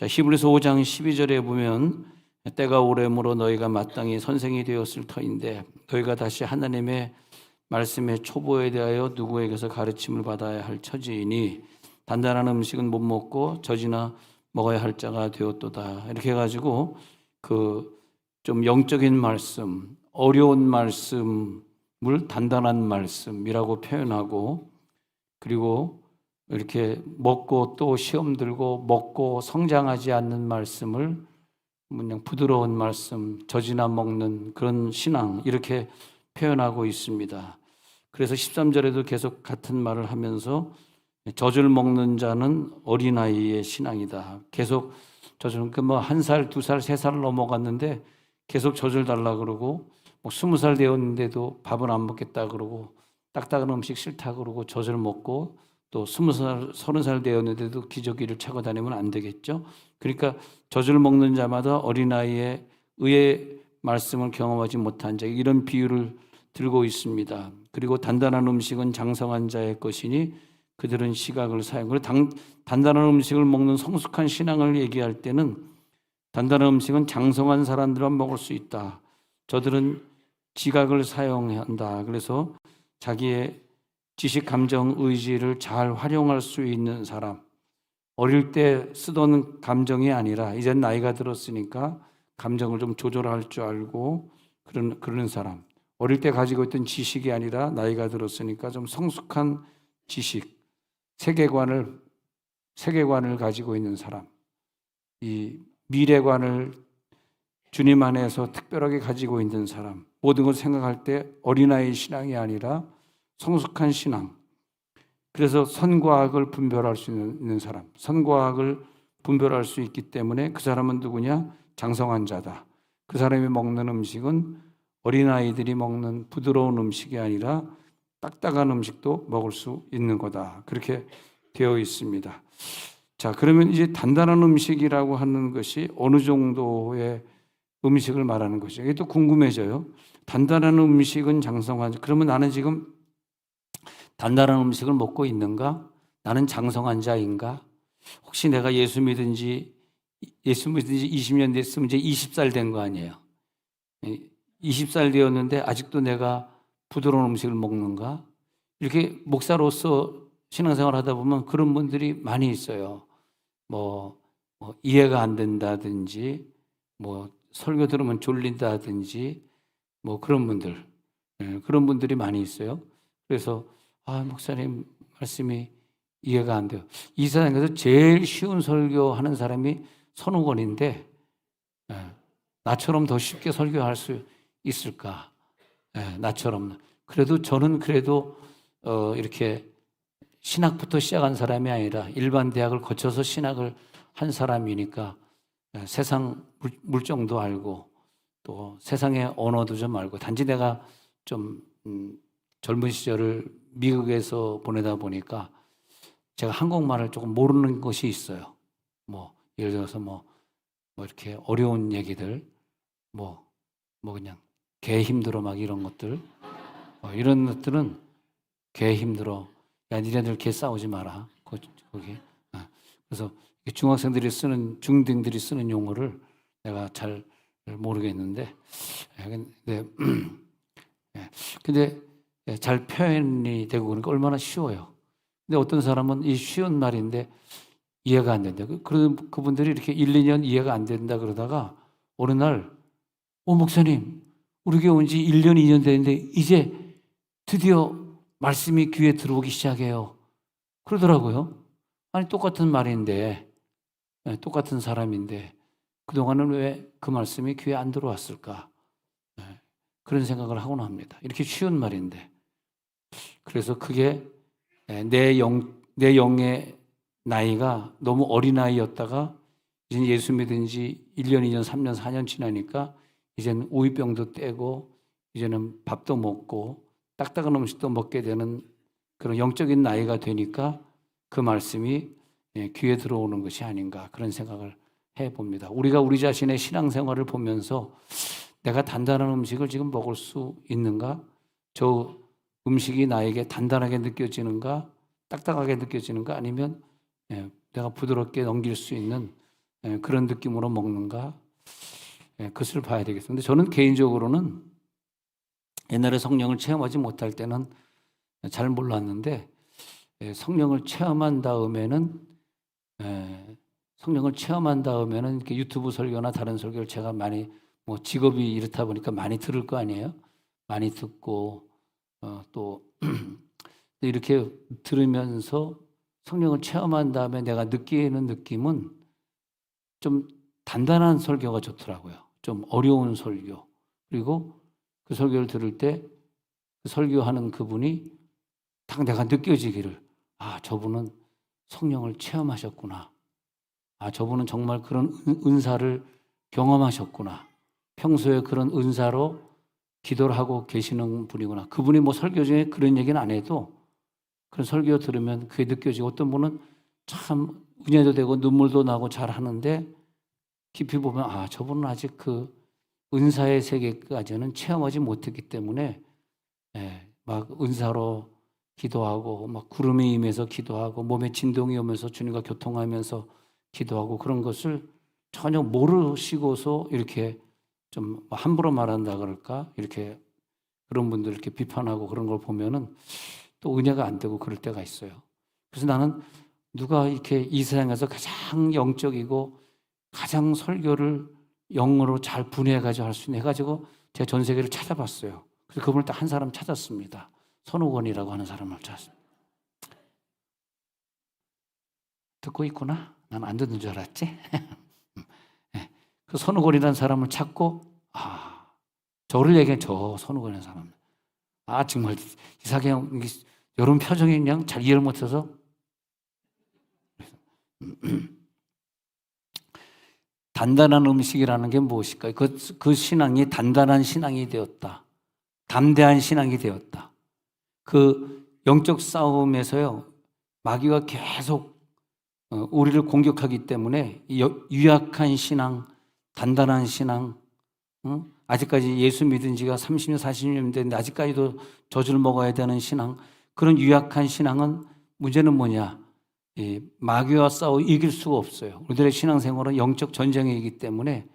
자, 히브리서 5장 12절에 보면 때가 오래므로 너희가 마땅히 선생이 되었을 터인데 너희가 다시 하나님의 말씀의 초보에 대하여 누구에게서 가르침을 받아야 할 처지이니 단단한 음식은 못 먹고 젖이나 먹어야 할 자가 되었도다. 이렇게 해가지고 그 좀 영적인 말씀, 어려운 말씀을 단단한 말씀이라고 표현하고, 그리고 이렇게 먹고 또 시험 들고 먹고 성장하지 않는 말씀을 그냥 부드러운 말씀, 젖이나 먹는 그런 신앙, 이렇게 표현하고 있습니다. 그래서 13절에도 계속 같은 말을 하면서 젖을 먹는 자는 어린아이의 신앙이다. 계속 젖을, 뭐 1살, 2살, 3살 넘어갔는데 계속 젖을 달라 그러고, 뭐 20살 되었는데도 밥은 안 먹겠다 그러고, 딱딱한 음식 싫다 그러고 젖을 먹고, 또 20살, 30살 되었는데도 기저귀를 차고 다니면 안 되겠죠. 그러니까 젖을 먹는 자마다 어린아이의 의의 말씀을 경험하지 못한 자, 이런 비유를 들고 있습니다. 그리고 단단한 음식은 장성한 자의 것이니 그들은 시각을 사용하고, 단단한 음식을 먹는 성숙한 신앙을 얘기할 때는 단단한 음식은 장성한 사람들만 먹을 수 있다. 저들은 지각을 사용한다. 그래서 자기의 지식, 감정, 의지를 잘 활용할 수 있는 사람, 어릴 때 쓰던 감정이 아니라 이제 나이가 들었으니까 감정을 좀 조절할 줄 알고 그러는 사람, 어릴 때 가지고 있던 지식이 아니라 나이가 들었으니까 좀 성숙한 지식, 세계관을 가지고 있는 사람, 이 미래관을 주님 안에서 특별하게 가지고 있는 사람, 모든 걸 생각할 때 어린아이 신앙이 아니라 성숙한 신앙. 그래서 선과 악을 분별할 수 있는 사람, 선과 악을 분별할 수 있기 때문에 그 사람은 누구냐? 장성한 자다. 그 사람이 먹는 음식은 어린아이들이 먹는 부드러운 음식이 아니라 딱딱한 음식도 먹을 수 있는 거다. 그렇게 되어 있습니다. 자, 그러면 이제 단단한 음식이라고 하는 것이 어느 정도의 음식을 말하는 것이죠. 이게 또 궁금해져요. 단단한 음식은 장성한, 그러면 나는 지금 단단한 음식을 먹고 있는가? 나는 장성한 자인가? 혹시 내가 예수 믿은 지 20년 됐으면 이제 20살 된 거 아니에요? 20살 되었는데 아직도 내가 부드러운 음식을 먹는가? 이렇게 목사로서 신앙생활 하다 보면 그런 분들이 많이 있어요. 뭐 이해가 안 된다든지, 뭐 설교 들으면 졸린다든지, 뭐 그런 분들이 많이 있어요. 그래서 목사님 말씀이 이해가 안 돼요. 이 세상에서 제일 쉬운 설교하는 사람이 손오건인데 나처럼 더 쉽게 설교할 수 있을까? 나처럼. 그래도 저는 이렇게 신학부터 시작한 사람이 아니라 일반 대학을 거쳐서 신학을 한 사람이니까 세상 물정도 알고 또 세상의 언어도 좀 알고, 단지 내가 좀 젊은 시절을 미국에서 보내다 보니까 제가 한국말을 조금 모르는 것이 있어요. 뭐 예를 들어서 뭐 이렇게 어려운 얘기들, 뭐 그냥 개 힘들어 막 이런 것들, 이런 것들은 개 힘들어. 야, 니네들 개 싸우지 마라. 거기. 그래서 중학생들이 쓰는, 중딩들이 쓰는 용어를 내가 잘 모르겠는데, 근데 잘 표현이 되고 그러니까 얼마나 쉬워요. 근데 어떤 사람은 이 쉬운 말인데 이해가 안 된다. 그분들이 이렇게 1, 2년 이해가 안 된다 그러다가 어느 날, 목사님, 우리 교회 온 지 1년, 2년 됐는데 이제 드디어 말씀이 귀에 들어오기 시작해요. 그러더라고요. 아니, 똑같은 말인데, 똑같은 사람인데 그동안은 왜 그 말씀이 귀에 안 들어왔을까? 그런 생각을 하곤 합니다. 이렇게 쉬운 말인데. 그래서 그게 내 영의 나이가 너무 어린아이였다가 이제 예수 믿은 지 1년, 2년, 3년, 4년 지나니까 이제는 우유병도 떼고 이제는 밥도 먹고 딱딱한 음식도 먹게 되는 그런 영적인 나이가 되니까 그 말씀이 귀에 들어오는 것이 아닌가, 그런 생각을 해봅니다. 우리가 우리 자신의 신앙생활을 보면서 내가 단단한 음식을 지금 먹을 수 있는가? 저 음식이 나에게 단단하게 느껴지는가? 딱딱하게 느껴지는가? 아니면 내가 부드럽게 넘길 수 있는 그런 느낌으로 먹는가? 그것을 봐야 되겠습니다. 근데 저는 개인적으로는 옛날에 성령을 체험하지 못할 때는 잘 몰랐는데 성령을 체험한 다음에는 이렇게 유튜브 설교나 다른 설교를 제가 많이 뭐 직업이 이렇다 보니까 많이 들을 거 아니에요. 많이 듣고 또 이렇게 들으면서 성령을 체험한 다음에 내가 느끼는 느낌은 좀 단단한 설교가 좋더라고요. 좀 어려운 설교. 그리고 그 설교를 들을 때 그 설교하는 그분이 딱 내가 느껴지기를 저분은 성령을 체험하셨구나. 저분은 정말 그런 은사를 경험하셨구나. 평소에 그런 은사로 기도를 하고 계시는 분이구나. 그분이 뭐 설교 중에 그런 얘기는 안 해도 그런 설교 들으면 그게 느껴지고 어떤 분은 참 은혜도 되고 눈물도 나고 잘 하는데 깊이 보면 저분은 아직 그 은사의 세계까지는 체험하지 못했기 때문에 막 은사로 기도하고 막 구름이 임해서 기도하고 몸에 진동이 오면서 주님과 교통하면서 기도하고 그런 것을 전혀 모르시고서 이렇게 좀 함부로 말한다 그럴까? 이렇게 그런 분들 이렇게 비판하고 그런 걸 보면은 또 은혜가 안 되고 그럴 때가 있어요. 그래서 나는 누가 이렇게 이 세상에서 가장 영적이고 가장 설교를 영어로 잘 분해해가지고 할 수 있는 해가지고 제가 전 세계를 찾아봤어요. 그래서 그분을 딱 한 사람 찾았습니다. 손오건이라고 하는 사람을 찾았습니다. 듣고 있구나? 난 안 듣는 줄 알았지? 그 손오건이라는 사람을 찾고 저를 얘기해. 저 손오건이라는 사람 정말 이삭이 형 여러분 표정이 그냥 잘 이해를 못해서 단단한 음식이라는 게 무엇일까요? 그 신앙이 단단한 신앙이 되었다. 담대한 신앙이 되었다. 그 영적 싸움에서요, 마귀가 계속 우리를 공격하기 때문에 유약한 신앙, 단단한 신앙, 아직까지 예수 믿은 지가 30년, 40년 됐는데 아직까지도 젖을 먹어야 되는 신앙, 그런 유약한 신앙은 문제는 뭐냐? 마귀와 싸워 이길 수가 없어요. 우리들의 신앙생활은 영적 전쟁이기 때문에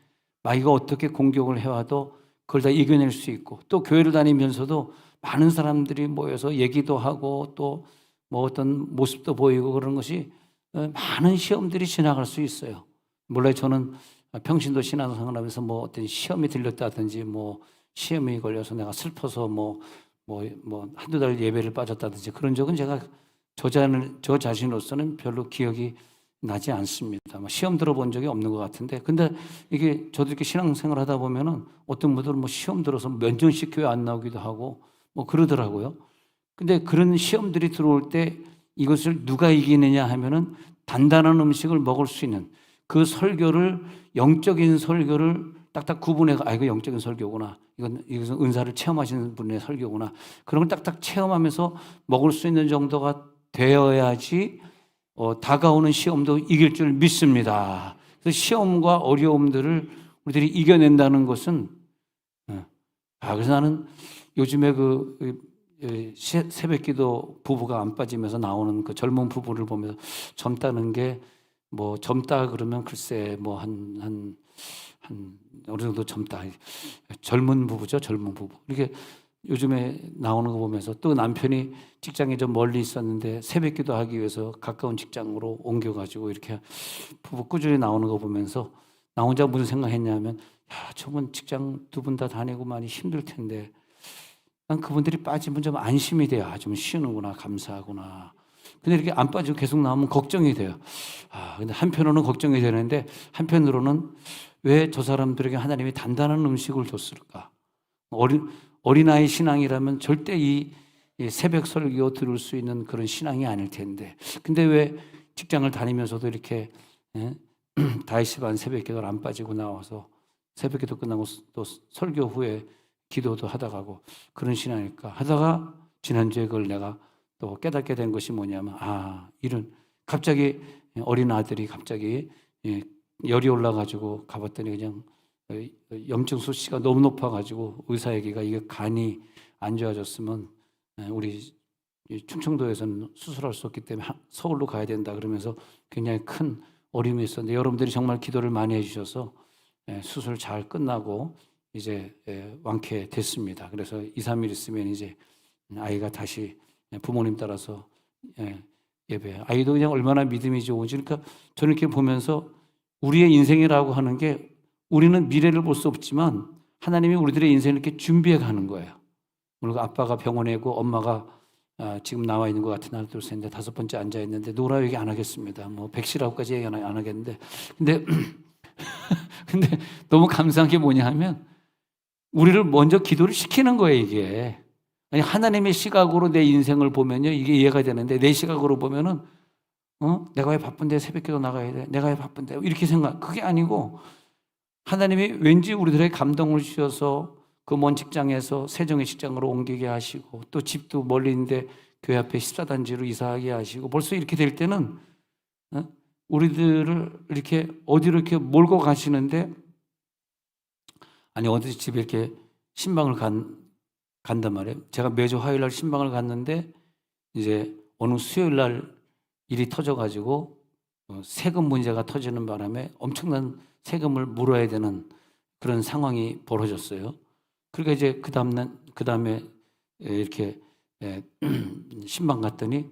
마귀가 어떻게 공격을 해와도 그걸 다 이겨낼 수 있고, 또 교회를 다니면서도 많은 사람들이 모여서 얘기도 하고 또 뭐 어떤 모습도 보이고 그런 것이 많은 시험들이 지나갈 수 있어요. 물론 저는 평신도 신앙생활하면서 뭐 어떤 시험이 들렸다든지 뭐 시험이 걸려서 내가 슬퍼서 뭐 한두 달 예배를 빠졌다든지 그런 적은 제가 저 자신으로서는 별로 기억이 나지 않습니다. 시험 들어본 적이 없는 것 같은데, 근데 이게 저도 이렇게 신앙생활 하다 보면은 어떤 분들은 뭐 시험 들어서 몇 년씩 교회 안 나오기도 하고 뭐 그러더라고요. 근데 그런 시험들이 들어올 때 이것을 누가 이기느냐 하면은 단단한 음식을 먹을 수 있는 그 설교를, 영적인 설교를 딱딱 구분해, 이거 영적인 설교구나. 이것은 은사를 체험하시는 분의 설교구나. 그런 걸 딱딱 체험하면서 먹을 수 있는 정도가 되어야지 다가오는 시험도 이길 줄 믿습니다. 그래서 시험과 어려움들을 우리들이 이겨낸다는 것은 그래서 나는 요즘에 새벽기도 부부가 안 빠지면서 나오는 그 젊은 부부를 보면서 젊다는 게 뭐 젊다 그러면 글쎄 뭐 한 어느 정도 젊다, 젊은 부부죠, 젊은 부부. 이렇게 요즘에 나오는 거 보면서 또 남편이 직장에 좀 멀리 있었는데 새벽기도 하기 위해서 가까운 직장으로 옮겨가지고 이렇게 부부 꾸준히 나오는 거 보면서 나 혼자 무슨 생각했냐면 저분 직장 두 분 다 다니고 많이 힘들 텐데 난 그분들이 빠지면 좀 안심이 돼요. 좀 쉬는구나, 감사하구나. 근데 이렇게 안 빠지고 계속 나오면 걱정이 돼요. 근데 한편으로는 걱정이 되는데 한편으로는 왜 저 사람들에게 하나님이 단단한 음식을 줬을까? 어린아이 신앙이라면 절대 이 새벽 설교 들을 수 있는 그런 신앙이 아닐 텐데. 근데 왜 직장을 다니면서도 이렇게 다윗이 반 새벽 기도를 안 빠지고 나와서 새벽 기도 끝나고 또 설교 후에 기도도 하다 가고 그런 신앙일까 하다가 지난주에 그걸 내가 또 깨닫게 된 것이 뭐냐면 이런 갑자기 어린 아들이 갑자기 열이 올라가지고 가봤더니 그냥 염증 수치가 너무 높아가지고 의사 얘기가 이게 간이 안 좋아졌으면 우리 충청도에서는 수술할 수 없기 때문에 서울로 가야 된다 그러면서 굉장히 큰 어려움이 있었는데 여러분들이 정말 기도를 많이 해주셔서 수술 잘 끝나고 이제 완쾌됐습니다. 그래서 2, 3일 있으면 이제 아이가 다시 부모님 따라서 예배. 아이도 그냥 얼마나 믿음이 좋은지. 그러니까 저는 이렇게 보면서 우리의 인생이라고 하는 게 우리는 미래를 볼 수 없지만 하나님이 우리들의 인생을 이렇게 준비해 가는 거예요. 그리고 아빠가 병원에 있고 엄마가 지금 나와 있는 것 같은 하나 둘 셋 넷 다섯 번째 앉아 있는데 노라 얘기 안 하겠습니다. 뭐 백시라고까지 얘기 안 하겠는데 근데 근데 너무 감사한 게 뭐냐 하면 우리를 먼저 기도를 시키는 거예요, 이게. 아니, 하나님의 시각으로 내 인생을 보면요, 이게 이해가 되는데, 내 시각으로 보면은, 내가 왜 바쁜데 새벽기도 나가야 돼? 내가 왜 바쁜데? 이렇게 생각, 그게 아니고, 하나님이 왠지 우리들의 감동을 주셔서 그 먼 직장에서 세정의 직장으로 옮기게 하시고, 또 집도 멀리 있는데 교회 앞에 14단지로 이사하게 하시고, 벌써 이렇게 될 때는, 우리들을 이렇게 어디로 이렇게 몰고 가시는데, 아니, 어디 집에 이렇게 신방을 간단 말이에요. 제가 매주 화요일 날 신방을 갔는데 이제 어느 수요일 날 일이 터져가지고 세금 문제가 터지는 바람에 엄청난 세금을 물어야 되는 그런 상황이 벌어졌어요. 그러니까 이제 그 다음에 이렇게 신방 갔더니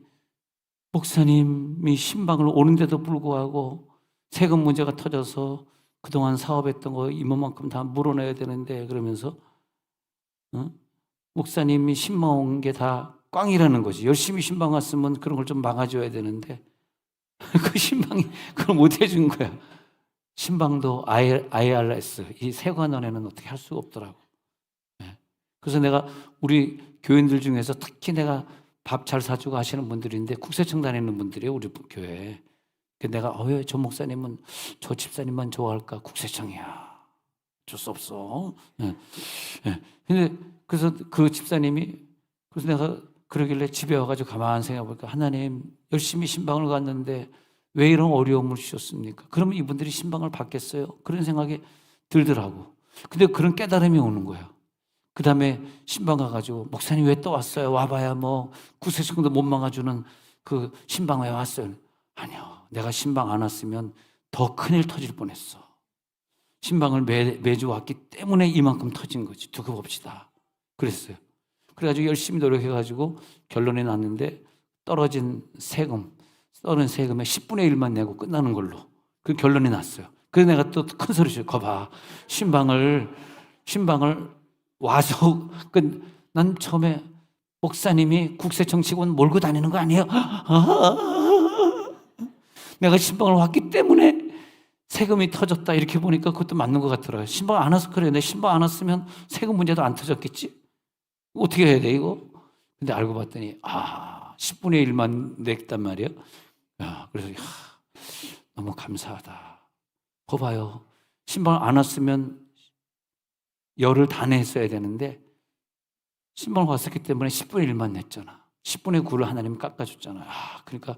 목사님이 신방을 오는데도 불구하고 세금 문제가 터져서 그동안 사업했던 거 이만큼 다 물어내야 되는데 그러면서 목사님이 신방 온 게 다 꽝이라는 거지. 열심히 신방 왔으면 그런 걸 좀 막아줘야 되는데 그 신방이 그걸 못 해준 거야. 신방도 IRS, 이 세관원에는 어떻게 할 수가 없더라고. 그래서 내가 우리 교인들 중에서 특히 내가 밥 잘 사주고 하시는 분들인데 국세청 다니는 분들이에요, 우리 교회에. 내가 왜 저 목사님은 저 집사님만 좋아할까? 국세청이야. 어쩔 수 없어. 근데 그래서 그 집사님이 그래서 내가 그러길래 집에 와가지고 가만히 생각해보니까 하나님 열심히 신방을 갔는데 왜 이런 어려움을 주셨습니까? 그러면 이분들이 신방을 받겠어요? 그런 생각이 들더라고. 근데 그런 깨달음이 오는 거야. 그 다음에 신방 가가지고 목사님 왜 또 왔어요? 와봐야 뭐 구세청도 못 막아주는 그 신방 왜 왔어요? 아니요. 내가 신방 안 왔으면 더 큰일 터질 뻔했어. 신방을 매주 왔기 때문에 이만큼 터진 거지. 두고 봅시다. 그랬어요. 그래가지고 열심히 노력해가지고 결론이 났는데 떨어진 세금의 10분의 1만 내고 끝나는 걸로 그 결론이 났어요. 그래서 내가 또 큰 소리 쳐. 거봐. 신방을 와서 난 처음에 목사님이 국세청 직원 몰고 다니는 거 아니에요? 내가 신방을 왔기 때문에 세금이 터졌다 이렇게 보니까 그것도 맞는 것 같더라고요. 신방 안 와서 그래요. 내 신방 안 왔으면 세금 문제도 안 터졌겠지? 어떻게 해야 돼 이거? 근데 알고 봤더니 10분의 1만 냈단 말이에요. 그래서 너무 감사하다. 거 봐요. 신방 안 왔으면 열을 다 냈어야 되는데 신방을 왔었기 때문에 10분의 1만 냈잖아. 10분의 9를 하나님 깎아줬잖아. 그러니까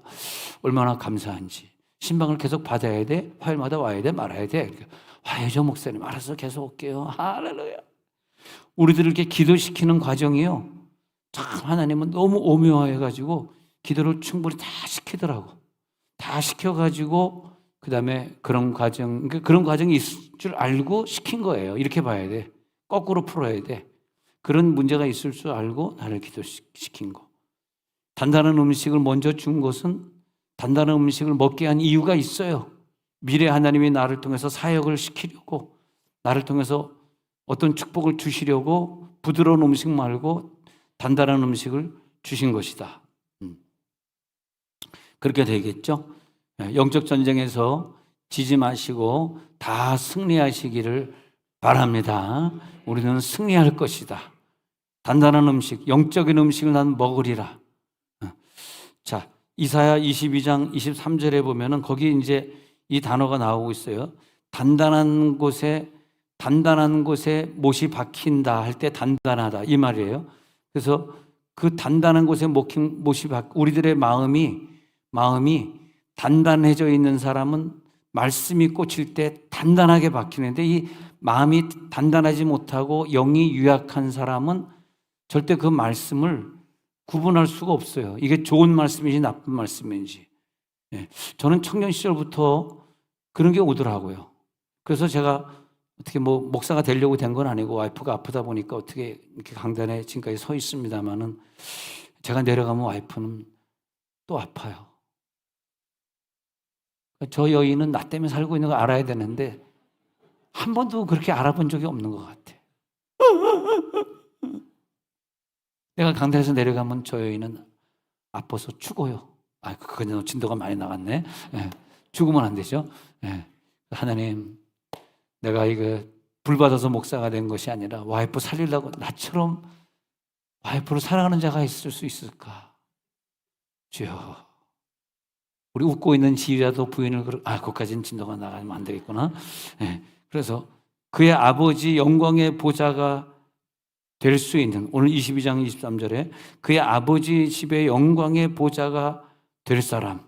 얼마나 감사한지. 신방을 계속 받아야 돼? 화요일마다 와야 돼? 말아야 돼? 그러니까, 저 목사님 알아서 계속 올게요. 할렐루야. 우리들을 이렇게 기도시키는 과정이요. 참 하나님은 너무 오묘해가지고 기도를 충분히 다 시키더라고. 다 시켜가지고 그 다음에 그런 과정이 있을 줄 알고 시킨 거예요. 이렇게 봐야 돼. 거꾸로 풀어야 돼. 그런 문제가 있을 줄 알고 나를 기도시킨 거. 단단한 음식을 먼저 준 것은 단단한 음식을 먹게 한 이유가 있어요. 미래 하나님이 나를 통해서 사역을 시키려고, 나를 통해서 어떤 축복을 주시려고 부드러운 음식 말고 단단한 음식을 주신 것이다. 그렇게 되겠죠? 영적 전쟁에서 지지 마시고 다 승리하시기를 바랍니다. 우리는 승리할 것이다. 단단한 음식, 영적인 음식을 난 먹으리라. 자, 이사야 22장 23절에 보면은 거기 이제 이 단어가 나오고 있어요. 단단한 곳에 못이 박힌다 할 때 단단하다 이 말이에요. 그래서 그 단단한 곳에 우리들의 마음이 단단해져 있는 사람은 말씀이 꽂힐 때 단단하게 박히는데 이 마음이 단단하지 못하고 영이 유약한 사람은 절대 그 말씀을 구분할 수가 없어요. 이게 좋은 말씀인지 나쁜 말씀인지. 저는 청년 시절부터 그런 게 오더라고요. 그래서 제가 어떻게 뭐 목사가 되려고 된 건 아니고 와이프가 아프다 보니까 어떻게 이렇게 강단에 지금까지 서 있습니다만은 제가 내려가면 와이프는 또 아파요. 저 여인은 나 때문에 살고 있는 거 알아야 되는데 한 번도 그렇게 알아본 적이 없는 것 같아. 내가 강단에서 내려가면 저 여인은 아파서 죽어요. 그건 진도가 많이 나갔네. 예, 죽으면 안 되죠. 예, 하나님, 내가 이거 불 받아서 목사가 된 것이 아니라 와이프 살리려고 나처럼 와이프를 사랑하는 자가 있을 수 있을까? 주여, 우리 웃고 있는 지휘자도 부인을 그것까지는 진도가 나가면 안 되겠구나. 예, 그래서 그의 아버지 영광의 보좌가 될 수 있는, 오늘 22장 23절에 그의 아버지 집의 영광의 보좌가 될 사람은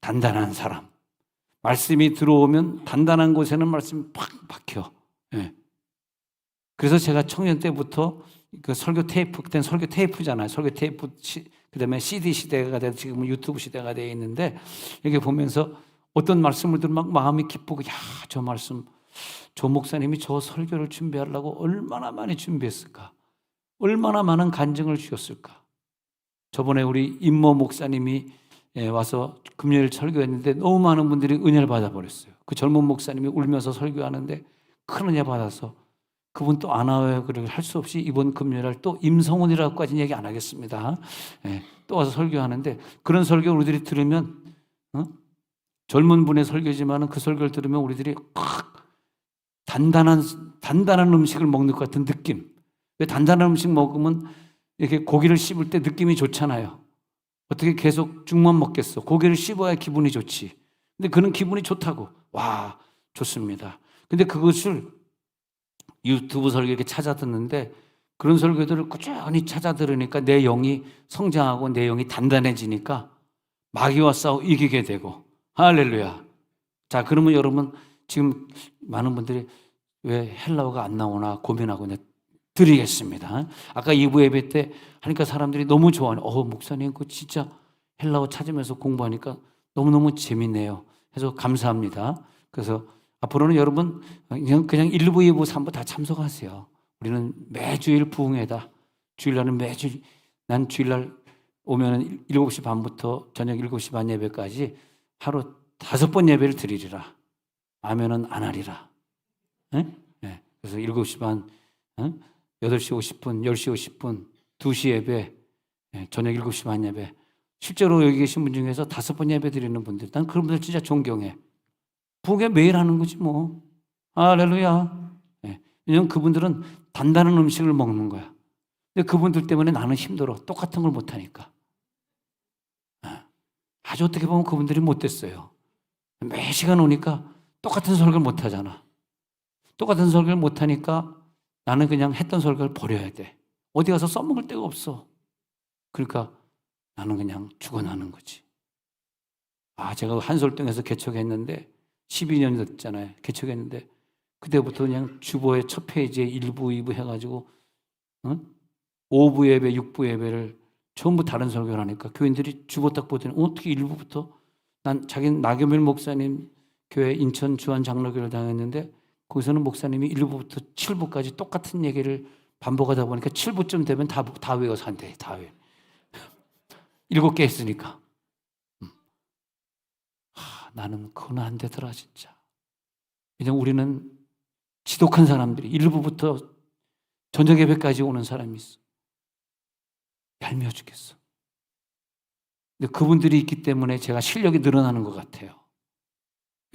단단한 사람. 말씀이 들어오면 단단한 곳에는 말씀이 팍 박혀. 예. 그래서 제가 청년 때부터 그 설교 테이프, 그때는 설교 테이프잖아요. 설교 테이프, 그 다음에 CD 시대가 돼서 지금은 유튜브 시대가 되어 있는데, 이렇게 보면서 어떤 말씀을 들으면 막 마음이 기쁘고, 저 말씀, 조 목사님이 저 설교를 준비하려고 얼마나 많이 준비했을까? 얼마나 많은 간증을 주셨을까? 저번에 우리 임모 목사님이 와서 금요일 설교했는데 너무 많은 분들이 은혜를 받아버렸어요. 그 젊은 목사님이 울면서 설교하는데 큰 은혜 받아서 그분 또 안 와요. 그렇게 할 수 없이 이번 금요일 또 임성훈이라고까지는 얘기 안 하겠습니다. 또 와서 설교하는데 그런 설교 우리들이 들으면 젊은 분의 설교지만 그 설교를 들으면 우리들이 단단한 음식을 먹는 것 같은 느낌. 왜 단단한 음식 먹으면 이렇게 고기를 씹을 때 느낌이 좋잖아요. 어떻게 계속 죽만 먹겠어. 고기를 씹어야 기분이 좋지. 근데 그는 기분이 좋다고. 와, 좋습니다. 근데 그것을 유튜브 설교 이렇게 찾아 듣는데 그런 설교들을 꾸준히 찾아 들으니까 내 영이 성장하고 내 영이 단단해지니까 마귀와 싸워 이기게 되고. 할렐루야. 자, 그러면 여러분 지금 많은 분들이 왜 헬라어가 안 나오나 고민하고 드리겠습니다. 아까 2부 예배 때 하니까 사람들이 너무 좋아하네. 목사님 그 진짜 헬라어 찾으면서 공부하니까 너무너무 재밌네요. 해서 감사합니다. 그래서 앞으로는 여러분 그냥 1부, 2부, 3부 다 참석하세요. 우리는 매주일 부흥회다. 주일날은 난 주일날 오면은 7시 반부터 저녁 7시 반 예배까지 하루 5번 예배를 드리리라. 아멘은 안 하리라. 네? 그래서 7시 반, 8시 50분, 10시 50분, 2시 예배, 저녁 7시 반 예배. 실제로 여기 계신 분 중에서 5번 예배 드리는 분들, 난 그런 분들 진짜 존경해. 부흥회 매일 하는 거지 뭐. 할렐루야. 왜냐면 그분들은 단단한 음식을 먹는 거야. 근데 그분들 때문에 나는 힘들어. 똑같은 걸 못하니까. 아주 어떻게 보면 그분들이 못됐어요. 매 시간 오니까 똑같은 설교를 못하잖아. 똑같은 설교를 못하니까 나는 그냥 했던 설교를 버려야 돼. 어디 가서 써먹을 데가 없어. 그러니까 나는 그냥 죽어나는 거지. 제가 한솔동에서 개척했는데 12년 됐잖아요. 개척했는데 그때부터 그냥 주보의 첫 페이지에 1부, 2부 해가지고 5부 예배, 6부 예배를 전부 다른 설교를 하니까 교인들이 주보 딱 보더니 어떻게 1부부터 자기는 나경일 목사님 교회 인천 주한 장로교를 다녔는데 거기서는 목사님이 1부부터 7부까지 똑같은 얘기를 반복하다 보니까 7부쯤 되면 다 외워서 한대. 다 외워. 7개 했으니까. 나는 그건 안 되더라 진짜. 왜냐면 우리는 지독한 사람들이 1부부터 저녁 예배까지 오는 사람이 있어. 얄미워 죽겠어. 근데 그분들이 있기 때문에 제가 실력이 늘어나는 것 같아요.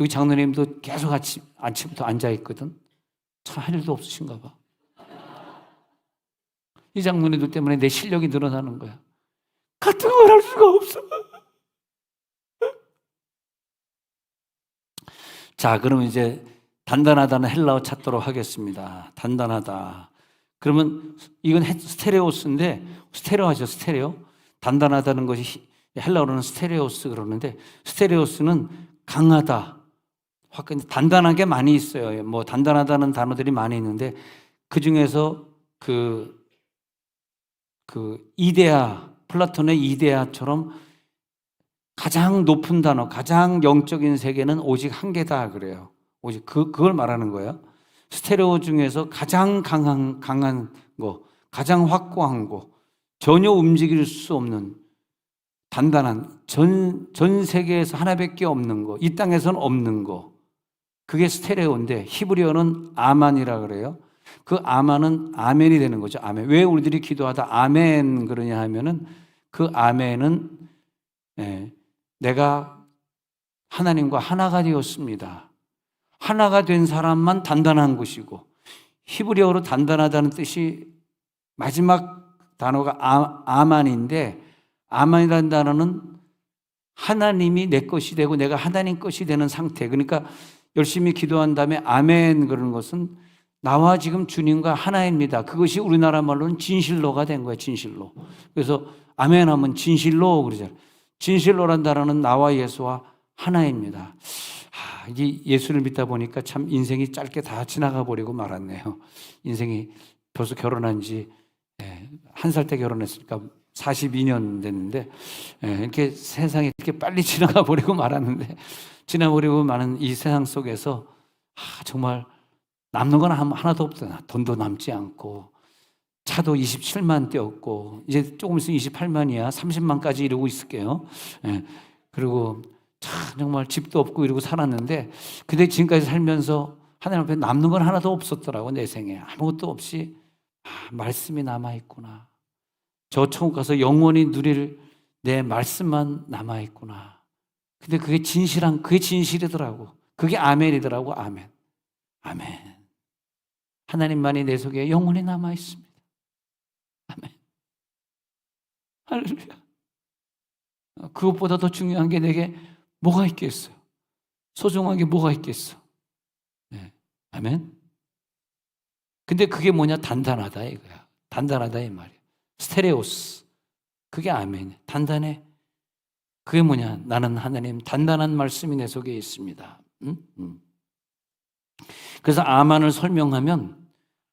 여기 장로님도 계속 아침부터 앉아있거든. 참 할 일도 없으신가 봐. 이 장로님들 때문에 내 실력이 늘어나는 거야. 같은 걸 할 수가 없어. 자, 그러면 이제 단단하다는 헬라어 찾도록 하겠습니다. 단단하다. 그러면 이건 스테레오스인데 스테레오하죠. 스테레오. 단단하다는 것이 헬라어로는 스테레오스 그러는데 스테레오스는 강하다. 단단한 게 많이 있어요. 뭐 단단하다는 단어들이 많이 있는데 그 중에서 그 이데아, 플라톤의 이데아처럼 가장 높은 단어, 가장 영적인 세계는 오직 한 개다 그래요. 오직 그걸 말하는 거예요. 스테레오 중에서 가장 강한 거, 가장 확고한 거, 전혀 움직일 수 없는 단단한 전 세계에서 하나밖에 없는 거, 이 땅에서는 없는 거, 그게 스테레오인데 히브리어는 아만이라 그래요. 그 아만은 아멘이 되는 거죠. 아멘. 왜 우리들이 기도하다 아멘 그러냐 하면은 그 아멘은 내가 하나님과 하나가 되었습니다. 하나가 된 사람만 단단한 것이고, 히브리어로 단단하다는 뜻이 마지막 단어가 아만인데, 아만이라는 단어는 하나님이 내 것이 되고 내가 하나님 것이 되는 상태. 그러니까 열심히 기도한 다음에 아멘 그러는 것은 나와 지금 주님과 하나입니다. 그것이 우리나라 말로는 진실로가 된 거예요. 진실로. 그래서 아멘 하면 진실로 그러잖아요. 진실로란 단어는 나와 예수와 하나입니다. 이게 예수를 믿다 보니까 참 인생이 짧게 다 지나가 버리고 말았네요. 인생이 벌써 결혼한 지 1살 때 결혼했으니까 42년 됐는데 이렇게 세상이 이렇게 빨리 지나가 버리고 말았는데, 지나버리고 마는 이 세상 속에서 정말 남는 건 하나도 없잖아. 돈도 남지 않고 차도 27만 떼었고 이제 조금 있으면 28만이야. 30만까지 이러고 있을게요. 그리고 정말 집도 없고 이러고 살았는데, 근데 지금까지 살면서 하나님 앞에 남는 건 하나도 없었더라고. 내 생에 아무것도 없이 말씀이 남아있구나. 저 천국 가서 영원히 누릴 내 말씀만 남아있구나. 근데 그게 진실이더라고. 그게 아멘이더라고. 아멘. 아멘. 하나님만이 내 속에 영원히 남아있습니다. 아멘. 할렐루야. 그것보다 더 중요한 게 내게 뭐가 있겠어요? 소중한 게 뭐가 있겠어? 아멘. 근데 그게 뭐냐? 단단하다 이거야. 단단하다 이 말이야. 스테레오스. 그게 아멘이야. 단단해. 그게 뭐냐? 나는 하나님 단단한 말씀이 내 속에 있습니다. 그래서 아만을 설명하면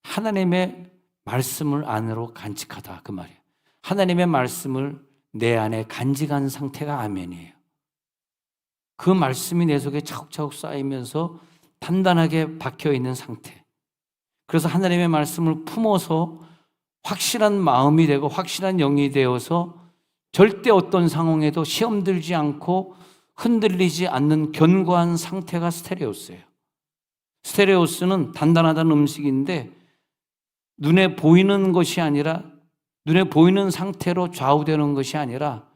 하나님의 말씀을 안으로 간직하다 그 말이에요. 하나님의 말씀을 내 안에 간직한 상태가 아멘이에요. 그 말씀이 내 속에 차곡차곡 쌓이면서 단단하게 박혀있는 상태. 그래서 하나님의 말씀을 품어서 확실한 마음이 되고 확실한 영이 되어서 절대 어떤 상황에도 시험 들지 않고 흔들리지 않는 견고한 상태가 스테레오스예요. 스테레오스는 단단하다는 음식인데 눈에 보이는 것이 아니라, 눈에 보이는 상태로 좌우되는 것이 아니라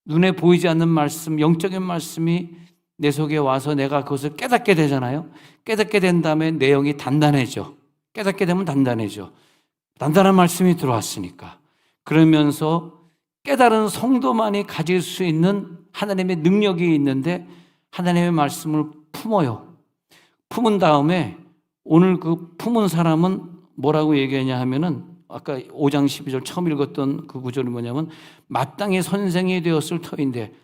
눈에 보이지 않는 말씀, 영적인 말씀이 내 속에 와서 내가 그것을 깨닫게 되잖아요. 깨닫게 된 다음에 내 영이 단단해져. 깨닫게 되면 단단해져. 단단한 말씀이 들어왔으니까. 그러면서 깨달은 성도만이 가질 수 있는 하나님의 능력이 있는데 하나님의 말씀을 품어요. 품은 다음에 오늘 그 품은 사람은 뭐라고 얘기하냐 하면은, 아까 5장 12절 처음 읽었던 그 구절이 뭐냐면 마땅히 선생이 되었을 터인데,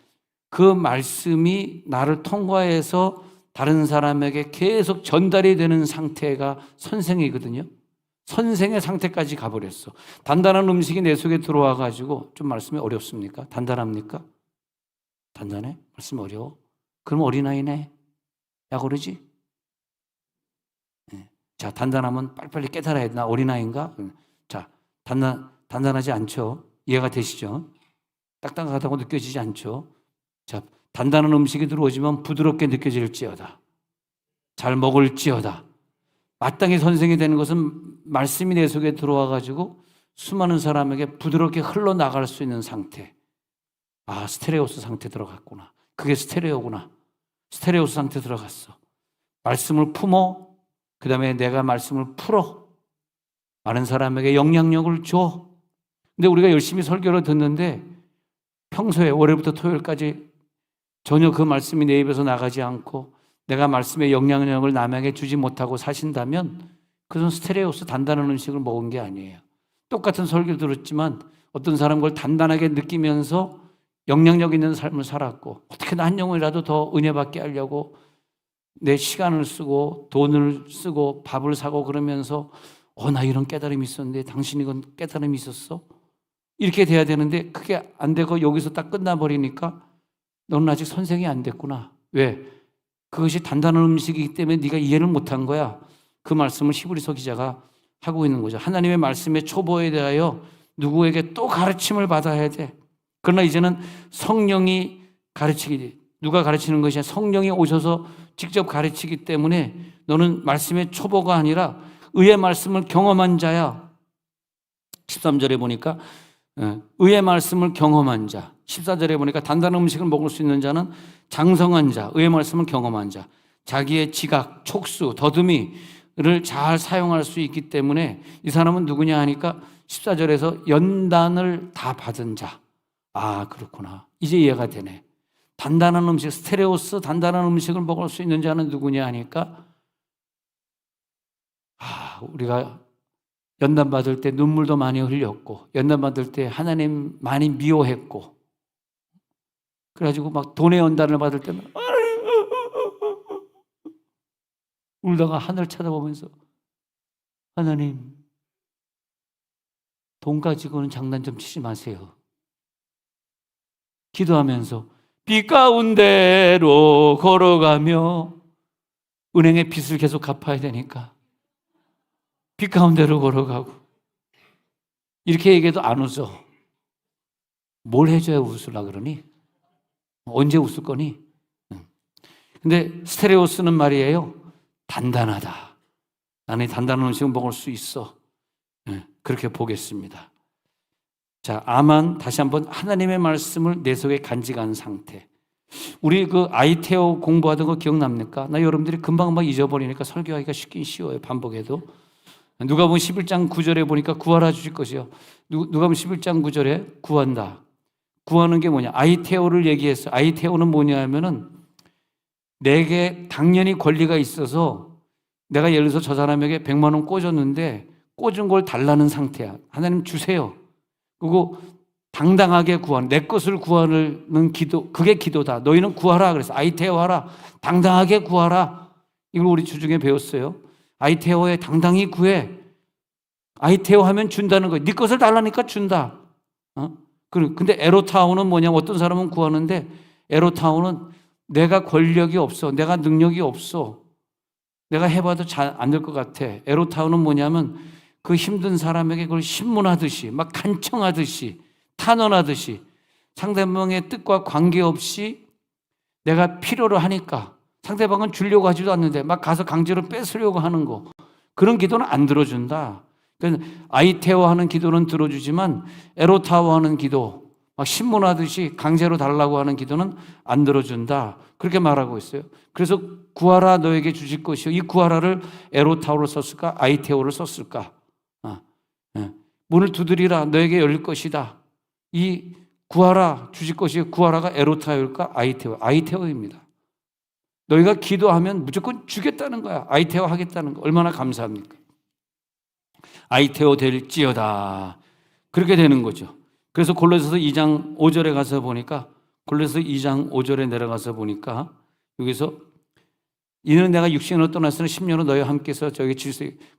그 말씀이 나를 통과해서 다른 사람에게 계속 전달이 되는 상태가 선생이거든요. 선생의 상태까지 가버렸어. 단단한 음식이 내 속에 들어와 가지고 좀 말씀이 어렵습니까? 단단합니까? 단단해? 말씀 어려워? 그럼 어린아이네? 약 오르지? 자, 단단하면 빨리빨리 깨달아야 돼. 나 어린아이인가? 자, 단단하지 않죠? 이해가 되시죠? 딱딱하다고 느껴지지 않죠? 자, 단단한 음식이 들어오지만 부드럽게 느껴질지어다. 잘 먹을지어다. 마땅히 선생이 되는 것은 말씀이 내 속에 들어와 가지고 수많은 사람에게 부드럽게 흘러나갈 수 있는 상태. 스테레오스 상태 들어갔구나. 그게 스테레오구나. 스테레오스 상태 들어갔어. 말씀을 품어. 그 다음에 내가 말씀을 풀어. 많은 사람에게 영향력을 줘. 근데 우리가 열심히 설교를 듣는데 평소에 월요일부터 토요일까지 전혀 그 말씀이 내 입에서 나가지 않고 내가 말씀의 영향력을 남에게 주지 못하고 사신다면 그것은 스테레오스 단단한 음식을 먹은 게 아니에요. 똑같은 설교를 들었지만 어떤 사람은 그걸 단단하게 느끼면서 영향력 있는 삶을 살았고, 어떻게든 한 영혼이라도 더 은혜 받게 하려고 내 시간을 쓰고 돈을 쓰고 밥을 사고 그러면서 나 이런 깨달음이 있었는데 당신 이건 깨달음이 있었어? 이렇게 돼야 되는데 그게 안 되고 여기서 딱 끝나버리니까 너는 아직 선생이 안 됐구나. 왜? 그것이 단단한 음식이기 때문에 네가 이해를 못한 거야. 그 말씀을 히브리서 기자가 하고 있는 거죠. 하나님의 말씀의 초보에 대하여 누구에게 또 가르침을 받아야 돼. 그러나 이제는 성령이 가르치기 돼. 누가 가르치는 것이 아니라 성령이 오셔서 직접 가르치기 때문에 너는 말씀의 초보가 아니라 의의 말씀을 경험한 자야. 13절에 보니까 의의 말씀을 경험한 자. 14절에 보니까 단단한 음식을 먹을 수 있는 자는 장성한 자, 의의 말씀을 경험한 자. 자기의 지각, 촉수, 더듬이를 잘 사용할 수 있기 때문에 이 사람은 누구냐 하니까 14절에서 연단을 다 받은 자. 아, 그렇구나. 이제 이해가 되네. 단단한 음식, 스테레오스 단단한 음식을 먹을 수 있는 자는 누구냐 하니까 우리가 연단 받을 때 눈물도 많이 흘렸고 연단 받을 때 하나님 많이 미워했고 그래가지고 막 돈의 연단을 받을 때는 울다가 하늘 쳐다보면서 하나님 돈 가지고는 장난 좀 치지 마세요. 기도하면서 비 가운데로 걸어가며 은행의 빚을 계속 갚아야 되니까 비 가운데로 걸어가고 이렇게 얘기해도 안 웃어. 뭘 해줘야 웃으려 그러니? 언제 웃을 거니? 근데 스테레오스는 말이에요. 단단하다. 나는 단단한 음식을 먹을 수 있어. 그렇게 보겠습니다. 자, 아만 다시 한번 하나님의 말씀을 내 속에 간직한 상태. 우리 그 아이테오 공부하던 거 기억납니까? 나 여러분들이 금방금방 잊어버리니까 설교하기가 쉽긴 쉬워요. 반복해도. 누가복음 11장 9절에 보니까 구하라 주실 것이요. 누가복음 11장 9절에 구한다. 구하는 게 뭐냐? 아이테오를 얘기했어. 아이테오는 뭐냐 하면은 내게 당연히 권리가 있어서 내가 예를 들어서 저 사람에게 100만 원 꽂았는데 꽂은 걸 달라는 상태야. 하나님 주세요. 그리고 당당하게 구하는, 내 것을 구하는 기도, 그게 기도다. 너희는 구하라 그래서 아이테오 하라. 당당하게 구하라. 이걸 우리 주중에 배웠어요. 아이테오에 당당히 구해. 아이테오 하면 준다는 거예요. 네 것을 달라니까 준다. 근데 에로타오는 뭐냐면 어떤 사람은 구하는데 에로타오는 내가 권력이 없어. 내가 능력이 없어. 내가 해봐도 잘 안 될 것 같아. 에로타오는 뭐냐면 그 힘든 사람에게 그걸 신문하듯이 막 간청하듯이 탄원하듯이 상대방의 뜻과 관계없이 내가 필요로 하니까 상대방은 주려고 하지도 않는데 막 가서 강제로 뺏으려고 하는 거 그런 기도는 안 들어준다. 그러니까 아이테오 하는 기도는 들어주지만 에로타오 하는 기도 막 신문하듯이 강제로 달라고 하는 기도는 안 들어준다. 그렇게 말하고 있어요. 그래서 구하라 너에게 주실 것이요. 이 구하라를 에로타오를 썼을까? 아이테오를 썼을까? 문을 두드리라 너에게 열릴 것이다. 이 구하라 주실 것이요. 구하라가 에로타오일까? 아이테오. 아이테오입니다. 너희가 기도하면 무조건 주겠다는 거야. 아이테오 하겠다는 거. 얼마나 감사합니까? 아이테오 될지어다. 그렇게 되는 거죠. 그래서 골로새서 2장 5절에 가서 보니까 골로새서 2장 5절에 내려가서 보니까 여기서 이는 내가 육신으로 떠났으나 10년을 너희와 함께서 저에게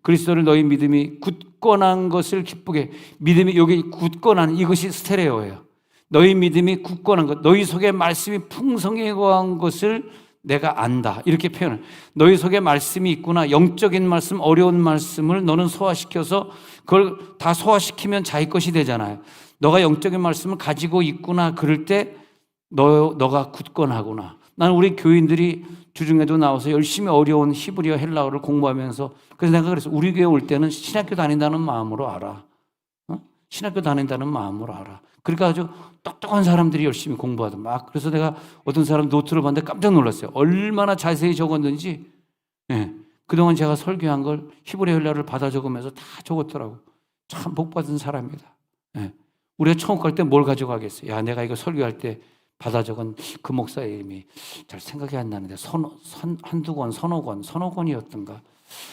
그리스도를 너희 믿음이 굳건한 것을 기쁘게 믿음이 여기 굳건한 이것이 스테레오예요. 너희 믿음이 굳건한 것 너희 속에 말씀이 풍성해 거한 것을 내가 안다. 이렇게 표현을. 너희 속에 말씀이 있구나. 영적인 말씀, 어려운 말씀을 너는 소화시켜서 그걸 다 소화시키면 자기 것이 되잖아요. 너가 영적인 말씀을 가지고 있구나. 그럴 때 너가 굳건하구나. 나는 우리 교인들이 주중에도 나와서 열심히 어려운 히브리어 헬라어를 공부하면서 그래서 내가 그래서 우리 교회 올 때는 신학교 다닌다는 마음으로 알아. 신학교 다닌다는 마음으로 알아. 그러니까 아주 똑똑한 사람들이 열심히 공부하던 막 그래서 내가 어떤 사람 노트를 봤는데 깜짝 놀랐어요. 얼마나 자세히 적었는지. 그동안 제가 설교한 걸 히브리어 헬라어를 받아 적으면서 다 적었더라고. 참 복받은 사람이다. 우리가 처음 갈 때 뭘 가져가겠어요? 야, 내가 이거 설교할 때 받아 적은 그 목사의 이름이 잘 생각이 안 나는데 한두 권, 서너 권이었던가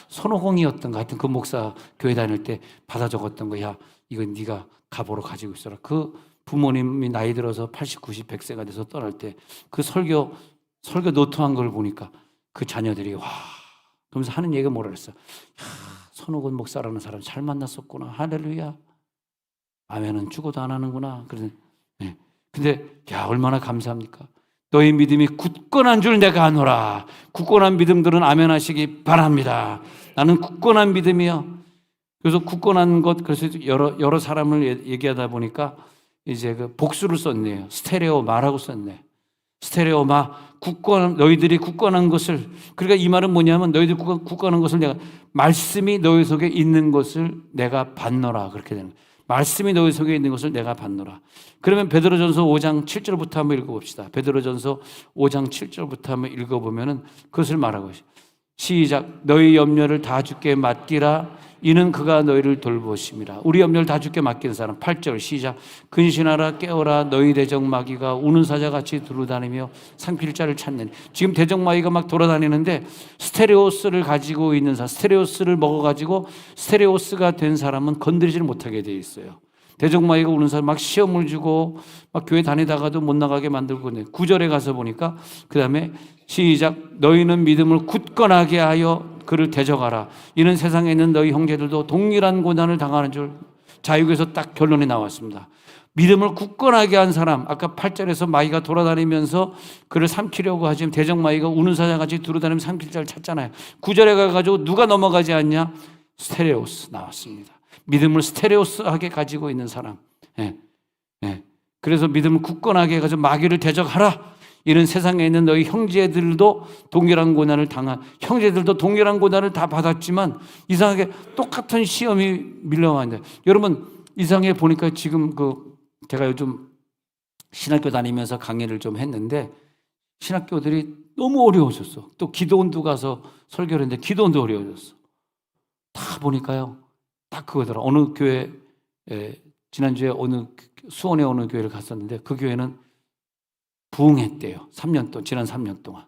손오공이었던가 하여튼 그 목사 교회 다닐 때 받아 적었던 거 야, 이거 네가 가보로 가지고 있어라. 그 부모님이 나이 들어서 80, 90, 100세가 돼서 떠날 때 그 설교 노트한 걸 보니까 그 자녀들이 와 그러면서 하는 얘기가 뭐라 그랬어. 손오건 목사라는 사람 잘 만났었구나. 할렐루야. 아멘은 죽어도 안 하는구나. 근데 야 얼마나 감사합니까? 너희 믿음이 굳건한 줄 내가 아노라. 굳건한 믿음들은 아멘 하시기 바랍니다. 나는 굳건한 믿음이요. 그래서 굳건한 것, 그래서 여러 사람을 얘기하다 보니까 이제 그 복수를 썼네요. 스테레오마라고 썼네. 스테레오마, 너희들이 굳건한 것을, 그러니까 이 말은 뭐냐면 너희들이 굳건한 것을 내가, 말씀이 너희 속에 있는 것을 내가 받노라. 그렇게 되는 거예요. 말씀이 너희 속에 있는 것을 내가 받노라. 그러면 베드로전서 5장 7절부터 한번 읽어봅시다. 베드로전서 5장 7절부터 한번 읽어보면은 그것을 말하고 있어요. 시작. 너희 염려를 다 주께 맡기라. 이는 그가 너희를 돌보심이라. 우리 염려를 다 주께 맡기는 사람. 8절 시작. 근신하라 깨어라. 너희 대적마귀가 우는 사자같이 두루다니며 상필 자를 찾는. 지금 대적마귀가 막 돌아다니는데 스테레오스를 가지고 있는 사람, 스테레오스를 먹어가지고 스테레오스가 된 사람은 건드리지를 못하게 돼 있어요. 대적마귀가 우는 사람 막 시험을 주고 막 교회 다니다가도 못 나가게 만들고. 9절에 가서 보니까 그 다음에 시작. 너희는 믿음을 굳건하게 하여 그를 대적하라. 이는 세상에 있는 너희 형제들도 동일한 고난을 당하는 줄. 자, 여기서 딱 결론이 나왔습니다. 믿음을 굳건하게 한 사람, 아까 8절에서 마귀가 돌아다니면서 그를 삼키려고 하지만 대적마귀가 우는 사자같이 두루다니면서 삼킬 자를 찾잖아요. 9절에 가가지고 누가 넘어가지 않냐? 스테레오스 나왔습니다. 믿음을 스테레오스하게 가지고 있는 사람. 그래서 믿음을 굳건하게 해가지고 마귀를 대적하라. 이는 세상에 있는 너희 형제들도 동일한 고난을 형제들도 동일한 고난을 다 받았지만 이상하게 똑같은 시험이 밀려왔는데, 여러분 이상하게 보니까 지금 제가 요즘 신학교 다니면서 강의를 좀 했는데 신학교들이 너무 어려워졌어. 또 기도원도 가서 설교를 했는데 기도원도 어려워졌어. 다 보니까요, 딱 그거더라. 어느 교회, 지난주에 수원에 어느 교회를 갔었는데 그 교회는 부흥했대요. 3년 동안, 지난 3년 동안.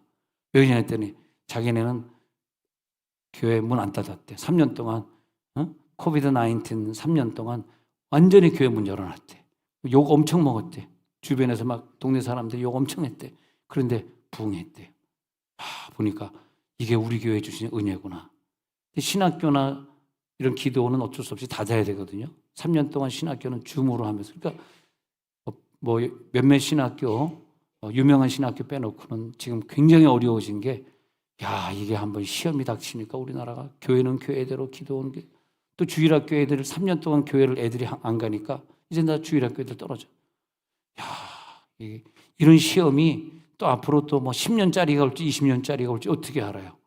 왜 그러냐 했더니 자기네는 교회 문 안 닫았대. 3년 동안, 코비드-19 3년 동안 완전히 교회 문 열어놨대. 욕 엄청 먹었대. 주변에서 막 동네 사람들이 욕 엄청 했대. 그런데 부흥했대요. 보니까 이게 우리 교회에 주신 은혜구나. 신학교나 이런 기도는 어쩔 수 없이 닫아야 되거든요. 3년 동안 신학교는 줌으로 하면서. 그러니까 뭐 몇몇 신학교, 유명한 신학교 빼놓고는 지금 굉장히 어려워진 게, 이게 한번 시험이 닥치니까 우리나라가 교회는 교회대로, 기도원 또 주일학교 애들을 3년 동안 교회를 애들이 안 가니까 이제 다 주일학교 애들 떨어져. 이런 시험이 또 앞으로 또 뭐 10년짜리가 올지 20년짜리가 올지 어떻게 알아요?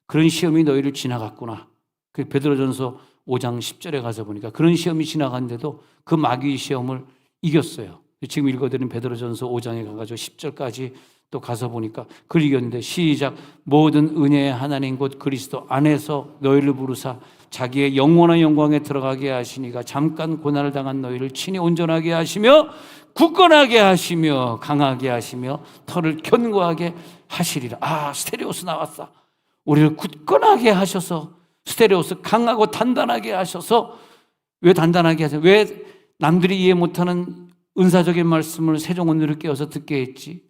그런 시험이 너희를 지나갔구나. 그 베드로전서 5장 10절에 가서 보니까 그런 시험이 지나갔는데도 그 마귀의 시험을 이겼어요. 지금 읽어드린 베드로전서 5장에 가가지고 10절까지 또 가서 보니까 그걸 이겼는데, 시작. 모든 은혜의 하나님 곧 그리스도 안에서 너희를 부르사 자기의 영원한 영광에 들어가게 하시니가 잠깐 고난을 당한 너희를 친히 온전하게 하시며 굳건하게 하시며 강하게 하시며 털을 견고하게 하시리라. 스테레오스 나왔어. 우리를 굳건하게 하셔서, 스테레오스 강하고 단단하게 하셔서. 왜 단단하게 하세요? 왜 남들이 이해 못하는 은사적인 말씀을 세종원으로 깨워서 듣게 했지?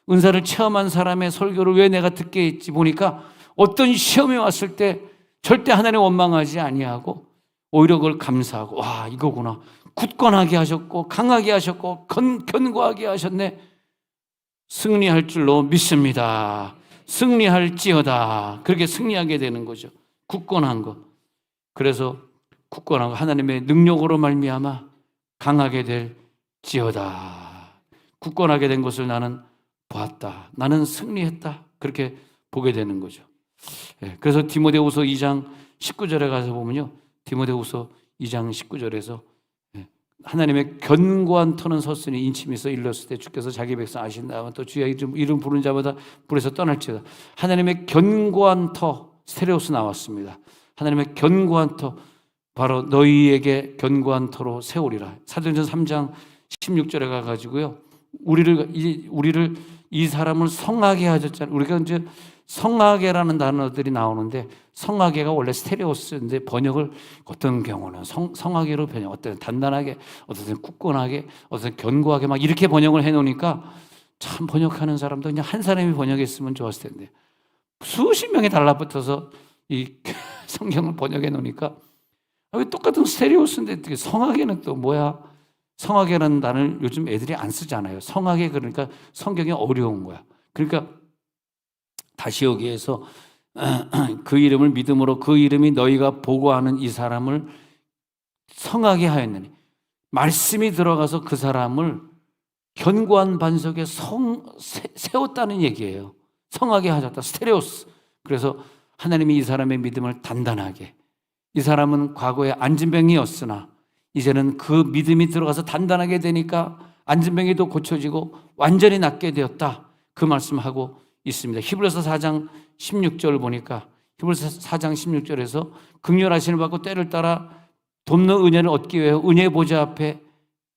은사를 체험한 사람의 설교를 왜 내가 듣게 했지? 보니까 어떤 시험이 왔을 때 절대 하나님 원망하지 아니하고 오히려 그걸 감사하고, 이거구나. 굳건하게 하셨고 강하게 하셨고 견고하게 하셨네. 승리할 줄로 믿습니다. 승리할지어다. 그렇게 승리하게 되는 거죠. 굳건한 거. 그래서 굳건한 거, 하나님의 능력으로 말미암아 강하게 될지어다. 굳건하게 된 것을 나는 보았다. 나는 승리했다. 그렇게 보게 되는 거죠. 그래서 디모데후서 2장 19절에 가서 보면요, 디모데후서 2장 19절에서 하나님의 견고한 터는 섰으니 인침에서 일렀을 때 주께서 자기 백성 아신다. 또 주의 이름 부르는 자마다 불에서 떠날지어다. 하나님의 견고한 터, 스테레오스 나왔습니다. 하나님의 견고한 터, 바로 너희에게 견고한 터로 세우리라. 사도행전 3장 16절에 가가지고요, 우리를 이 사람을 성하게 하셨잖아요. 우리가 이제 성하게라는 단어들이 나오는데, 성하게가 원래 스테레오스인데 번역을 어떤 경우는 성하게로 번역, 어떤 단단하게, 어떤 굳건하게, 어떤 견고하게 막 이렇게 번역을 해놓으니까 참 번역하는 사람도 그냥 한 사람이 번역했으면 좋았을 텐데 수십 명이 달라붙어서 이 성경을 번역해 놓으니까 왜 똑같은 스테레오스인데 성하게는 또 뭐야? 성하게라는 단어를 요즘 애들이 안 쓰잖아요. 성하게, 그러니까 성경이 어려운 거야. 그러니까 다시 여기에서 그 이름을 믿음으로 그 이름이 너희가 보고하는 이 사람을 성하게 하였느니, 말씀이 들어가서 그 사람을 견고한 반석에 세웠다는 얘기예요. 성하게 하셨다. 스테레오스. 그래서 하나님이 이 사람의 믿음을 단단하게, 이 사람은 과거에 안진병이었으나 이제는 그 믿음이 들어가서 단단하게 되니까 안진병이도 고쳐지고 완전히 낫게 되었다. 그 말씀하고 있습니다. 히브리서 4장 16절 보니까, 히브리서 4장 16절에서 긍휼하심을 받고 때를 따라 돕는 은혜를 얻기 위해 은혜 보좌 앞에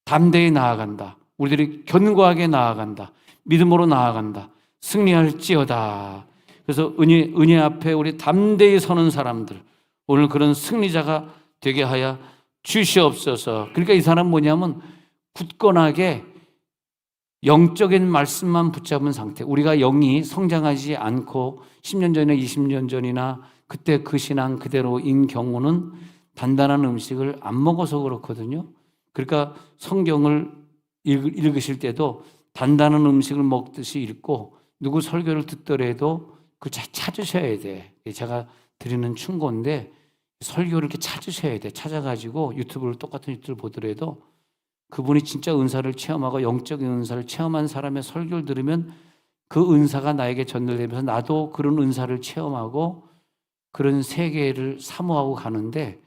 담대히 나아간다. 우리들이 견고하게 나아간다. 믿음으로 나아간다. 승리할지어다. 그래서 은혜 앞에 우리 담대히 서는 사람들, 오늘 그런 승리자가 되게 하여 주시옵소서. 그러니까 이 사람 뭐냐면 굳건하게 영적인 말씀만 붙잡은 상태. 우리가 영이 성장하지 않고 10년 전이나 20년 전이나 그때 그 신앙 그대로인 경우는 단단한 음식을 안 먹어서 그렇거든요. 그러니까 성경을 읽으실 때도 단단한 음식을 먹듯이 읽고, 누구 설교를 듣더라도 그 찾으셔야 돼. 제가 드리는 충고인데, 설교를 이렇게 찾으셔야 돼. 찾아가지고 똑같은 유튜브를 보더라도 그분이 진짜 은사를 체험하고 영적인 은사를 체험한 사람의 설교를 들으면 그 은사가 나에게 전달되면서 나도 그런 은사를 체험하고 그런 세계를 사모하고 가는데,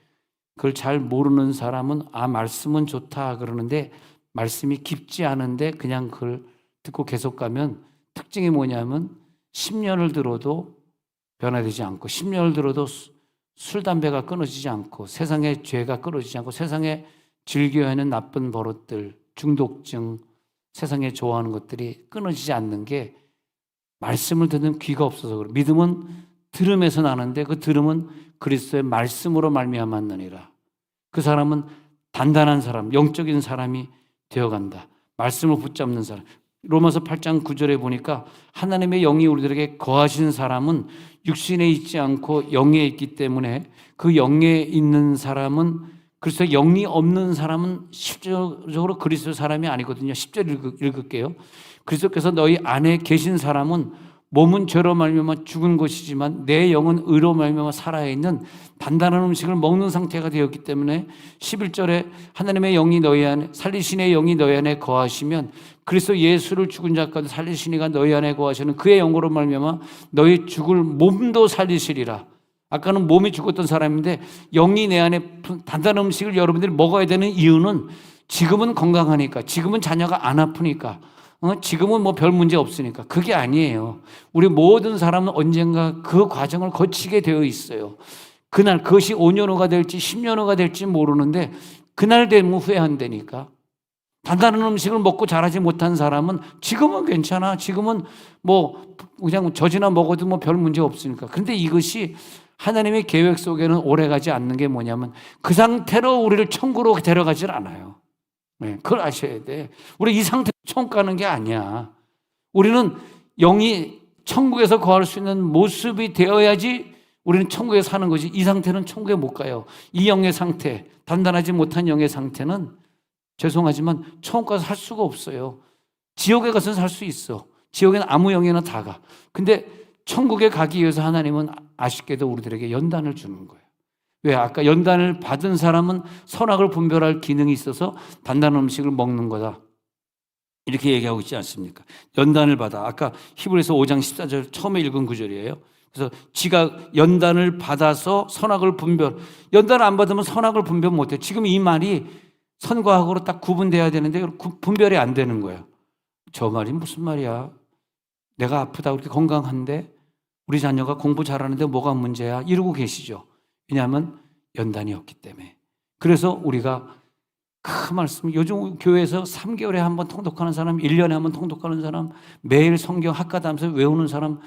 그걸 잘 모르는 사람은 말씀은 좋다 그러는데 말씀이 깊지 않은데 그냥 그걸 듣고 계속 가면 특징이 뭐냐면 10년을 들어도 변화되지 않고, 10년을 들어도 술, 담배가 끊어지지 않고, 세상의 죄가 끊어지지 않고, 세상에 즐겨야 하는 나쁜 버릇들, 중독증, 세상에 좋아하는 것들이 끊어지지 않는 게 말씀을 듣는 귀가 없어서 그래요. 믿음은 들음에서 나는데 그 들음은 그리스도의 말씀으로 말미암았느니라. 그 사람은 단단한 사람, 영적인 사람이 되어간다. 말씀을 붙잡는 사람. 로마서 8장 9절에 보니까 하나님의 영이 우리들에게 거하신 사람은 육신에 있지 않고 영에 있기 때문에, 그 영에 있는 사람은, 그래서 영이 없는 사람은 실질적으로 그리스도 사람이 아니거든요. 10절 읽을게요. 그리스도께서 너희 안에 계신 사람은 몸은 죄로 말미암아 죽은 것이지만 내 영은 의로 말미암아 살아있는 단단한 음식을 먹는 상태가 되었기 때문에, 11절에 하나님의 영이 너희 안에, 살리신의 영이 너희 안에 거하시면 그리스도 예수를 죽은 자 가운데 살리신 이가 너희 안에 거하시는 그의 영으로 말미암아 너희 죽을 몸도 살리시리라. 아까는 몸이 죽었던 사람인데 영이 내 안에, 단단한 음식을 여러분들이 먹어야 되는 이유는 지금은 건강하니까, 지금은 자녀가 안 아프니까, 지금은 뭐 별 문제 없으니까. 그게 아니에요. 우리 모든 사람은 언젠가 그 과정을 거치게 되어 있어요. 그날 그것이 5년 후가 될지 10년 후가 될지 모르는데 그날 되면 후회한다니까. 단단한 음식을 먹고 자라지 못한 사람은 지금은 괜찮아. 지금은 뭐 그냥 젖이나 먹어도 뭐 별 문제 없으니까. 그런데 이것이 하나님의 계획 속에는 오래가지 않는 게 뭐냐면 그 상태로 우리를 천국으로 데려가질 않아요. 네, 그걸 아셔야 돼. 우리 이 상태로 천국 가는 게 아니야. 우리는 영이 천국에서 거할 수 있는 모습이 되어야지 우리는 천국에 사는 거지. 이 상태는 천국에 못 가요. 이 영의 상태, 단단하지 못한 영의 상태는 죄송하지만 천국 가서 살 수가 없어요. 지옥에 가서 살 수 있어. 지옥에는 아무 영이나 다 가. 근데 천국에 가기 위해서 하나님은 아쉽게도 우리들에게 연단을 주는 거예요. 왜? 아까 연단을 받은 사람은 선악을 분별할 기능이 있어서 단단한 음식을 먹는 거다, 이렇게 얘기하고 있지 않습니까? 연단을 받아. 아까 히브리서 5장 14절 처음에 읽은 구절이에요. 그래서 지가 연단을 받아서 선악을 분별. 연단을 안 받으면 선악을 분별 못해. 지금 이 말이 선과 악으로 딱 구분돼야 되는데 분별이 안 되는 거예요. 저 말이 무슨 말이야? 내가 아프다, 그렇게 건강한데 우리 자녀가 공부 잘하는데 뭐가 문제야? 이러고 계시죠. 왜냐하면 연단이 없기 때문에. 그래서 우리가 그 말씀, 요즘 교회에서 3개월에 한 번 통독하는 사람, 1년에 한 번 통독하는 사람, 매일 성경 학가담서 외우는 사람,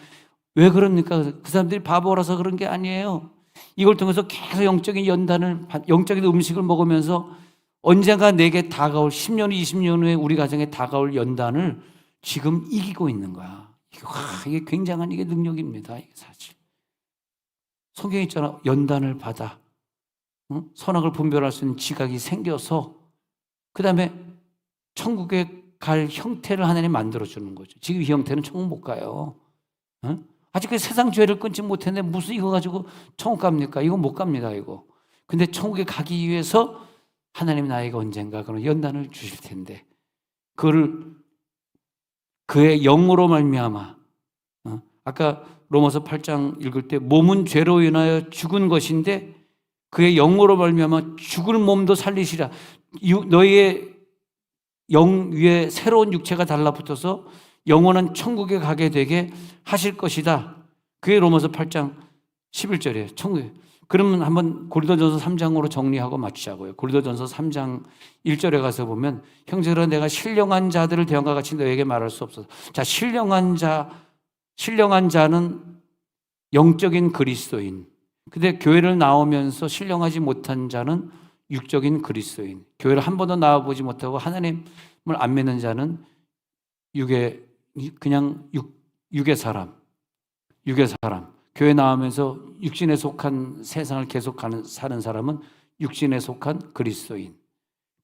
왜 그럽니까? 그 사람들이 바보라서 그런 게 아니에요. 이걸 통해서 계속 영적인 연단을, 영적인 음식을 먹으면서 언젠가 내게 다가올 10년, 20년 후에 우리 가정에 다가올 연단을 지금 이기고 있는 거야. 이게 굉장한 이게 능력입니다. 이게 사실. 성경에 있잖아. 연단을 받아 선악을 분별할 수 있는 지각이 생겨서, 그 다음에 천국에 갈 형태를 하나님 만들어주는 거죠. 지금 이 형태는 천국 못 가요. 아직 그 세상 죄를 끊지 못했는데 무슨 이거 가지고 천국 갑니까? 이거 못 갑니다, 이거. 근데 천국에 가기 위해서 하나님 나에게 언젠가 그런 연단을 주실 텐데, 그를 그의 영으로 말미암아, 아까 로마서 8장 읽을 때 몸은 죄로 인하여 죽은 것인데 그의 영으로 말미암아 죽을 몸도 살리시라. 너희의 영 위에 새로운 육체가 달라붙어서 영원한 천국에 가게 되게 하실 것이다. 그게 로마서 8장 11절이에요. 천국에. 그러면 한번 고린도전서 3장으로 정리하고 마치자고요. 고린도전서 3장 1절에 가서 보면, 형제들아 내가 신령한 자들을 대형과 같이 너에게 말할 수 없어서. 자, 신령한 자는 영적인 그리스도인. 근데 교회를 나오면서 신령하지 못한 자는 육적인 그리스도인. 교회를 한 번도 나와보지 못하고 하나님을 안 믿는 자는 육의 사람. 교회 나오면서 육신에 속한 세상을 계속 사는 사람은 육신에 속한 그리스도인.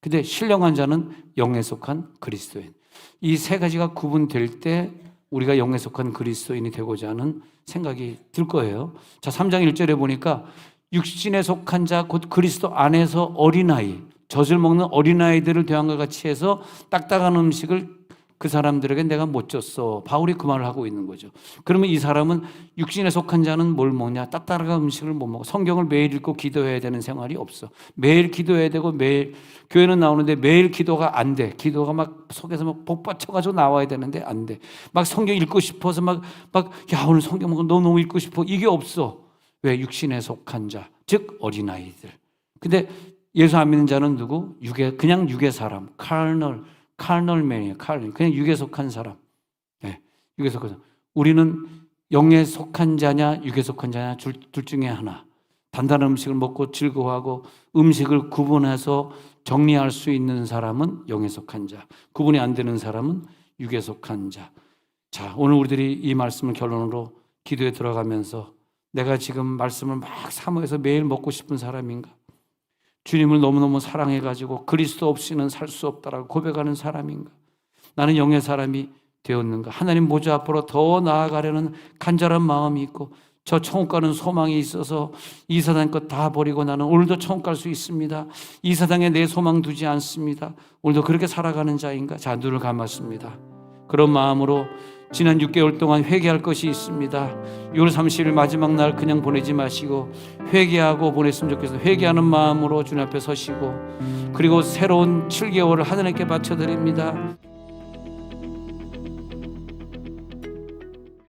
근데 신령한 자는 영에 속한 그리스도인. 이 세 가지가 구분될 때 우리가 영에 속한 그리스도인이 되고자 하는 생각이 들 거예요. 자, 3장 1절에 보니까 육신에 속한 자 곧 그리스도 안에서 어린아이, 젖을 먹는 어린아이들을 대한과 같이 해서 딱딱한 음식을 그 사람들에게 내가 못 줬어. 바울이 그 말을 하고 있는 거죠. 그러면 이 사람은 육신에 속한 자는 뭘 먹냐? 딱딱한 음식을 못 먹어. 성경을 매일 읽고 기도해야 되는 생활이 없어. 매일 기도해야 되고 매일 교회는 나오는데 매일 기도가 안 돼. 기도가 막 속에서 막 복받쳐가지고 나와야 되는데 안 돼. 막 성경 읽고 싶어서 야 오늘 성경 너무 읽고 싶어. 이게 없어. 왜? 육신에 속한 자, 즉 어린아이들. 근데 예수 안 믿는 자는 누구? 그냥 육의 사람, carnalman이에요. 그냥 육에 속한 사람. 네, 육에 속한 사람. 우리는 영에 속한 자냐 육에 속한 자냐 둘 중에 하나. 단단한 음식을 먹고 즐거워하고 음식을 구분해서 정리할 수 있는 사람은 영에 속한 자, 구분이 안 되는 사람은 육에 속한 자. 자, 오늘 우리들이 이 말씀을 결론으로 기도에 들어가면서, 내가 지금 말씀을 막 사모해서 매일 먹고 싶은 사람인가? 주님을 너무너무 사랑해가지고 그리스도 없이는 살 수 없다라고 고백하는 사람인가? 나는 영의 사람이 되었는가? 하나님 보좌 앞으로 더 나아가려는 간절한 마음이 있고 저 천국 가는 소망이 있어서 이 세상 것 다 버리고 나는 오늘도 천국 갈 수 있습니다. 이 세상에 내 소망 두지 않습니다. 오늘도 그렇게 살아가는 자인가? 자, 눈을 감았습니다. 그런 마음으로 지난 6개월 동안 회개할 것이 있습니다. 6월 30일 마지막 날 그냥 보내지 마시고 회개하고 보냈으면 좋겠어요. 회개하는 마음으로 주님 앞에 서시고, 그리고 새로운 7개월을 하나님께 바쳐드립니다.